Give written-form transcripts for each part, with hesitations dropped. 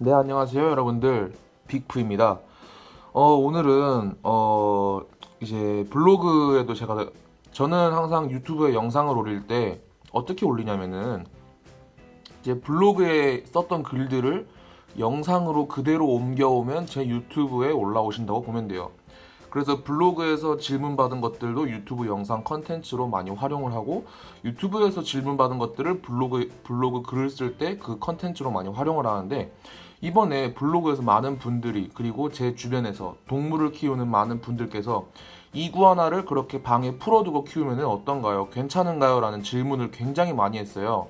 네, 안녕하세요, 여러분들. 빅프입니다. 오늘은, 이제 블로그에도 저는 항상 유튜브에 영상을 올릴 때 어떻게 올리냐면은, 이제 블로그에 썼던 글들을 영상으로 그대로 옮겨오면 제 유튜브에 올라오신다고 보면 돼요. 그래서 블로그에서 질문 받은 것들도 유튜브 영상 컨텐츠로 많이 활용을 하고 유튜브에서 질문 받은 것들을 블로그 글을 쓸 때 그 컨텐츠로 많이 활용을 하는데 이번에 블로그에서 많은 분들이 그리고 제 주변에서 동물을 키우는 많은 분들께서 이구아나를 그렇게 방에 풀어두고 키우면 어떤가요? 괜찮은가요? 라는 질문을 굉장히 많이 했어요.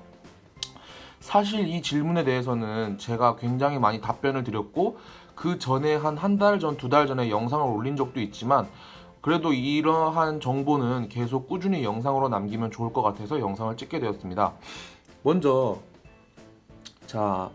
사실 이 질문에 대해서는 제가 굉장히 많이 답변을 드렸고 그 전에 한 달 전, 두 달 전에 영상을 올린 적도 있지만 그래도 이러한 정보는 계속 꾸준히 영상으로 남기면 좋을 것 같아서 영상을 찍게 되었습니다. 먼저 자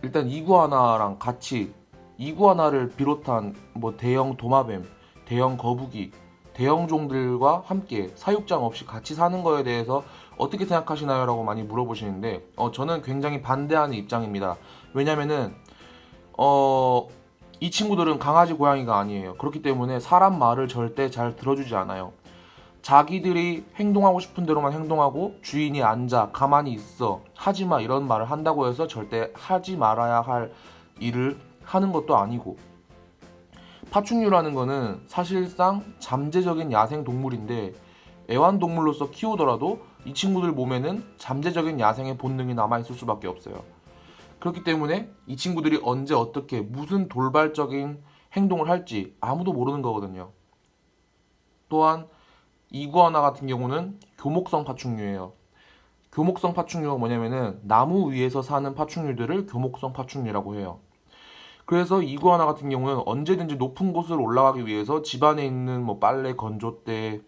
일단 이구아나랑 같이 이구아나를 비롯한 뭐 대형 도마뱀, 대형 거북이, 대형 종들과 함께 사육장 없이 같이 사는 거에 대해서 어떻게 생각하시나요? 라고 많이 물어보시는데 저는 굉장히 반대하는 입장입니다. 왜냐면은 어, 이 친구들은 강아지 고양이가 아니에요. 그렇기 때문에 사람 말을 절대 잘 들어주지 않아요. 자기들이 행동하고 싶은 대로만 행동하고 주인이 앉아 가만히 있어 하지마 이런 말을 한다고 해서 절대 하지 말아야 할 일을 하는 것도 아니고 파충류라는 거는 사실상 잠재적인 야생 동물인데 애완동물로서 키우더라도 이 친구들 몸에는 잠재적인 야생의 본능이 남아있을 수밖에 없어요. 그렇기 때문에 이 친구들이 언제 어떻게 무슨 돌발적인 행동을 할지 아무도 모르는 거거든요. 또한 이구아나 같은 경우는 교목성 파충류예요. 교목성 파충류가 뭐냐면은 나무 위에서 사는 파충류들을 교목성 파충류라고 해요. 그래서 이구아나 같은 경우는 언제든지 높은 곳을 올라가기 위해서 집안에 있는 뭐 빨래 건조대,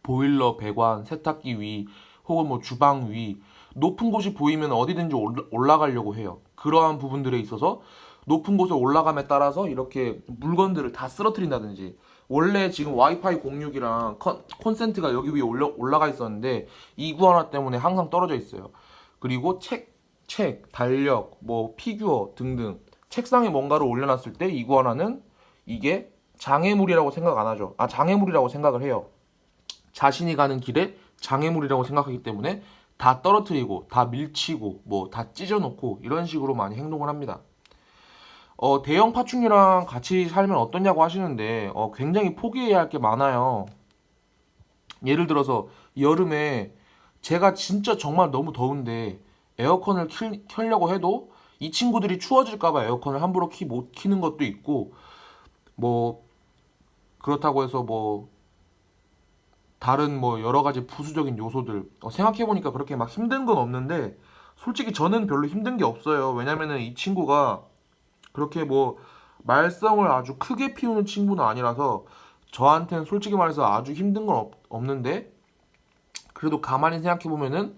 보일러 배관, 세탁기 위, 혹은 뭐 주방 위, 높은 곳이 보이면 어디든지 올라가려고 해요. 그러한 부분들에 있어서 높은 곳에 올라감에 따라서 이렇게 물건들을 다 쓰러뜨린다든지 원래 지금 와이파이 공유기랑 콘센트가 여기 위에 올라가 있었는데 이구아나 때문에 항상 떨어져 있어요. 그리고 달력, 뭐 피규어 등등 책상에 뭔가를 올려놨을 때 이구아나는 이게 장애물이라고 생각 안 하죠. 장애물이라고 생각을 해요. 자신이 가는 길에 장애물이라고 생각하기 때문에 다 떨어뜨리고 다 밀치고 뭐 다 찢어놓고 이런 식으로 많이 행동을 합니다. 대형 파충류랑 같이 살면 어떠냐고 하시는데 굉장히 포기해야 할 게 많아요. 예를 들어서 여름에 제가 진짜 정말 너무 더운데 에어컨을 켜려고 해도 이 친구들이 추워질까봐 에어컨을 함부로 못 키는 것도 있고 뭐 그렇다고 해서 뭐 다른 뭐 여러 가지 부수적인 요소들 생각해보니까 그렇게 막 힘든 건 없는데 솔직히 저는 별로 힘든 게 없어요. 왜냐면은 이 친구가 그렇게 뭐 말썽을 아주 크게 피우는 친구는 아니라서 저한테는 솔직히 말해서 아주 힘든 건 없는데 그래도 가만히 생각해보면은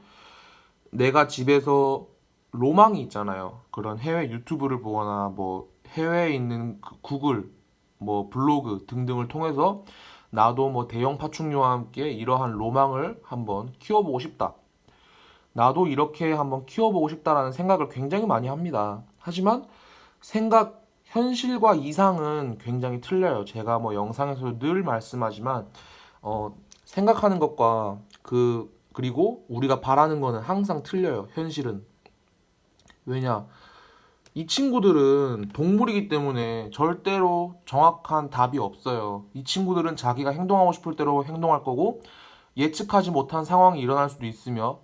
내가 집에서 로망이 있잖아요. 그런 해외 유튜브를 보거나 뭐 해외에 있는 구글, 뭐 블로그 등등을 통해서 나도 뭐 대형 파충류와 함께 이러한 로망을 한번 키워보고 싶다. 나도 이렇게 한번 키워보고 싶다라는 생각을 굉장히 많이 합니다. 하지만 현실과 이상은 굉장히 틀려요. 제가 뭐 영상에서 늘 말씀하지만, 생각하는 것과 그리고 우리가 바라는 거는 항상 틀려요. 현실은. 왜냐? 이 친구들은 동물이기 때문에 절대로 정확한 답이 없어요. 이 친구들은 자기가 행동하고 싶을 대로 행동할 거고 예측하지 못한 상황이 일어날 수도 있으며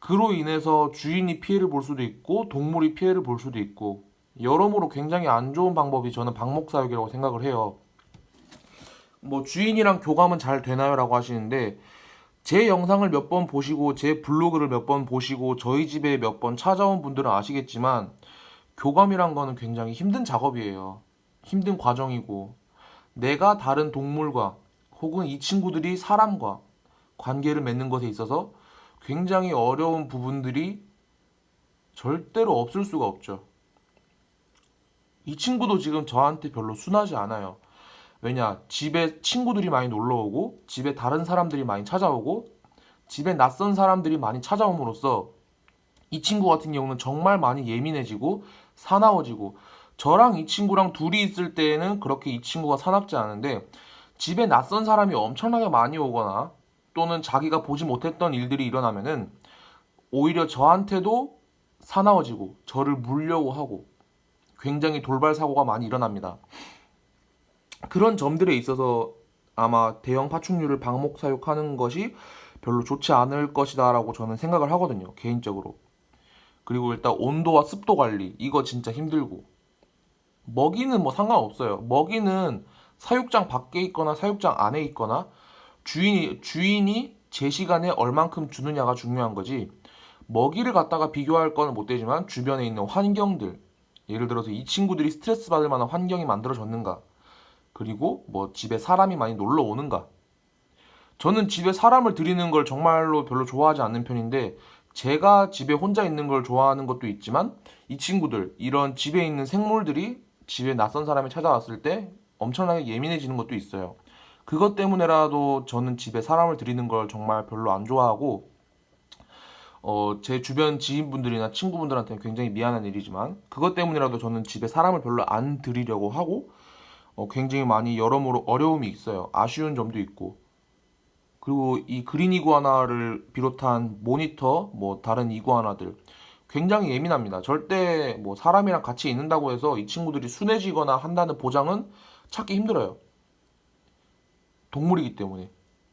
그로 인해서 주인이 피해를 볼 수도 있고 동물이 피해를 볼 수도 있고 여러모로 굉장히 안 좋은 방법이 저는 방목사육이라고 생각을 해요. 뭐 주인이랑 교감은 잘 되나요? 라고 하시는데 제 영상을 몇 번 보시고 제 블로그를 몇 번 보시고 저희 집에 몇 번 찾아온 분들은 아시겠지만 교감이란 거는 굉장히 힘든 작업이에요. 힘든 과정이고 내가 다른 동물과 혹은 이 친구들이 사람과 관계를 맺는 것에 있어서 굉장히 어려운 부분들이 절대로 없을 수가 없죠. 이 친구도 지금 저한테 별로 순하지 않아요. 왜냐, 집에 친구들이 많이 놀러 오고, 집에 다른 사람들이 많이 찾아오고, 집에 낯선 사람들이 많이 찾아옴으로써 이 친구 같은 경우는 정말 많이 예민해지고 사나워지고, 저랑 이 친구랑 둘이 있을 때에는 그렇게 이 친구가 사납지 않은데 집에 낯선 사람이 엄청나게 많이 오거나 또는 자기가 보지 못했던 일들이 일어나면은 오히려 저한테도 사나워지고 저를 물려고 하고 굉장히 돌발 사고가 많이 일어납니다. 그런 점들에 있어서 아마 대형 파충류를 방목 사육하는 것이 별로 좋지 않을 것이다라고 저는 생각을 하거든요, 개인적으로. 그리고 일단 온도와 습도 관리, 이거 진짜 힘들고, 먹이는 뭐 상관없어요. 먹이는 사육장 밖에 있거나 사육장 안에 있거나 주인이 제 시간에 얼만큼 주느냐가 중요한 거지, 먹이를 갖다가 비교할 건 못 되지만 주변에 있는 환경들, 예를 들어서 이 친구들이 스트레스 받을 만한 환경이 만들어졌는가, 그리고 뭐 집에 사람이 많이 놀러 오는가. 저는 집에 사람을 들이는 걸 정말로 별로 좋아하지 않는 편인데, 제가 집에 혼자 있는 걸 좋아하는 것도 있지만 이 친구들, 이런 집에 있는 생물들이 집에 낯선 사람이 찾아왔을 때 엄청나게 예민해지는 것도 있어요. 그것 때문에라도 저는 집에 사람을 들이는 걸 정말 별로 안 좋아하고, 제 주변 지인분들이나 친구분들한테는 굉장히 미안한 일이지만 그것 때문이라도 저는 집에 사람을 별로 안 들이려고 하고, 굉장히 많이 여러모로 어려움이 있어요. 아쉬운 점도 있고. 그리고 이 그린 이구아나를 비롯한 모니터, 뭐 다른 이구아나들 굉장히 예민합니다. 절대 뭐 사람이랑 같이 있는다고 해서 이 친구들이 순해지거나 한다는 보장은 찾기 힘들어요. 동물이기 때문에.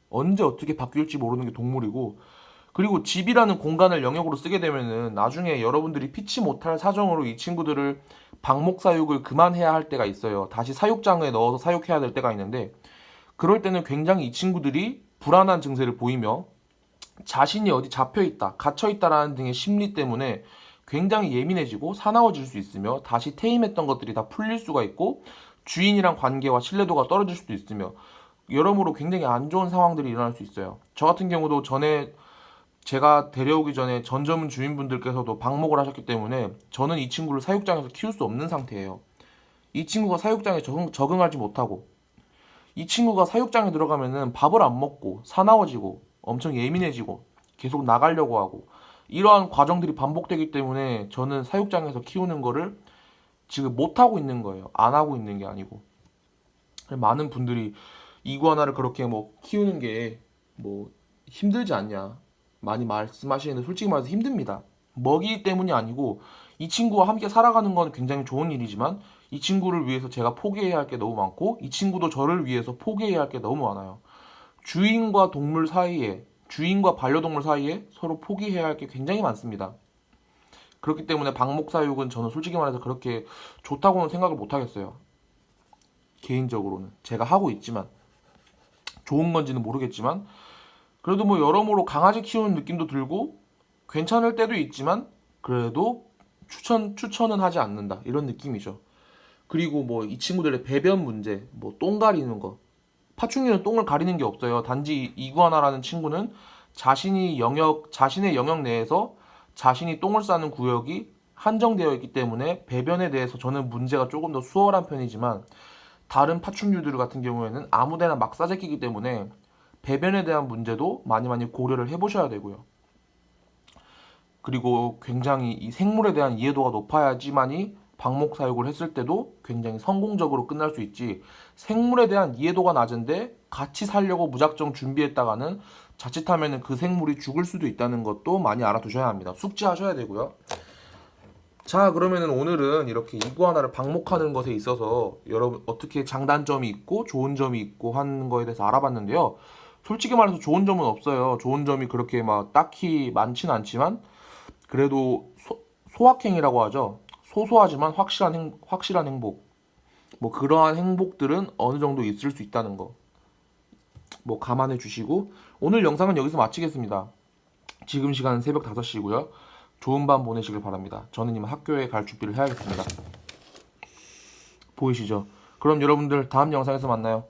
언제 어떻게 바뀔지 모르는 게 동물이고, 그리고 집이라는 공간을 영역으로 쓰게 되면은 나중에 여러분들이 피치 못할 사정으로 이 친구들을 방목 사육을 그만해야 할 때가 있어요. 다시 사육장에 넣어서 사육해야 될 때가 있는데, 그럴 때는 굉장히 이 친구들이 불안한 증세를 보이며 자신이 어디 잡혀 있다, 갇혀 있다라는 등의 심리 때문에 굉장히 예민해지고 사나워질 수 있으며, 다시 퇴임했던 것들이 다 풀릴 수가 있고 주인이랑 관계와 신뢰도가 떨어질 수도 있으며, 여러모로 굉장히 안 좋은 상황들이 일어날 수 있어요. 저 같은 경우도 전에 제가 데려오기 전에 전점은 주인분들께서도 방목을 하셨기 때문에 저는 이 친구를 사육장에서 키울 수 없는 상태예요. 이 친구가 사육장에 적응하지 못하고, 이 친구가 사육장에 들어가면은 밥을 안 먹고 사나워지고 엄청 예민해지고 계속 나가려고 하고, 이러한 과정들이 반복되기 때문에 저는 사육장에서 키우는 거를 지금 못 하고 있는 거예요. 안 하고 있는 게 아니고. 많은 분들이 이구아나를 그렇게 뭐 키우는 게 뭐 힘들지 않냐 많이 말씀하시는데, 솔직히 말해서 힘듭니다. 먹이 때문이 아니고 이 친구와 함께 살아가는 건 굉장히 좋은 일이지만 이 친구를 위해서 제가 포기해야 할 게 너무 많고 이 친구도 저를 위해서 포기해야 할 게 너무 많아요. 주인과 동물 사이에, 주인과 반려동물 사이에 서로 포기해야 할 게 굉장히 많습니다. 그렇기 때문에 방목 사육은 저는 솔직히 말해서 그렇게 좋다고는 생각을 못 하겠어요. 개인적으로는 제가 하고 있지만, 좋은 건지는 모르겠지만 그래도 뭐 여러모로 강아지 키우는 느낌도 들고 괜찮을 때도 있지만 그래도 추천은 하지 않는다, 이런 느낌이죠. 그리고 뭐 이 친구들의 배변 문제, 뭐 똥 가리는 거, 파충류는 똥을 가리는 게 없어요. 단지 이구아나라는 친구는 자신의 영역 내에서 자신이 똥을 싸는 구역이 한정되어 있기 때문에 배변에 대해서 저는 문제가 조금 더 수월한 편이지만, 다른 파충류들 같은 경우에는 아무데나 막 싸제끼기 때문에 배변에 대한 문제도 많이 많이 고려를 해보셔야 되고요. 그리고 굉장히 이 생물에 대한 이해도가 높아야지만이 방목 사육을 했을 때도 굉장히 성공적으로 끝날 수 있지, 생물에 대한 이해도가 낮은데 같이 살려고 무작정 준비했다가는 자칫하면 그 생물이 죽을 수도 있다는 것도 많이 알아두셔야 합니다. 숙지하셔야 되고요. 자, 그러면은 오늘은 이렇게 이구아나를 방목하는 것에 있어서 여러분 어떻게 장단점이 있고 좋은 점이 있고 하는 거에 대해서 알아봤는데요. 솔직히 말해서 좋은 점은 없어요. 좋은 점이 그렇게 막 딱히 많지는 않지만 그래도 소확행이라고 하죠. 소소하지만 확실한 행복. 뭐 그러한 행복들은 어느 정도 있을 수 있다는 거. 뭐 감안해 주시고, 오늘 영상은 여기서 마치겠습니다. 지금 시간은 새벽 5시고요. 좋은 밤 보내시길 바랍니다. 저는 이만 학교에 갈 준비를 해야겠습니다. 보이시죠? 그럼 여러분들 다음 영상에서 만나요.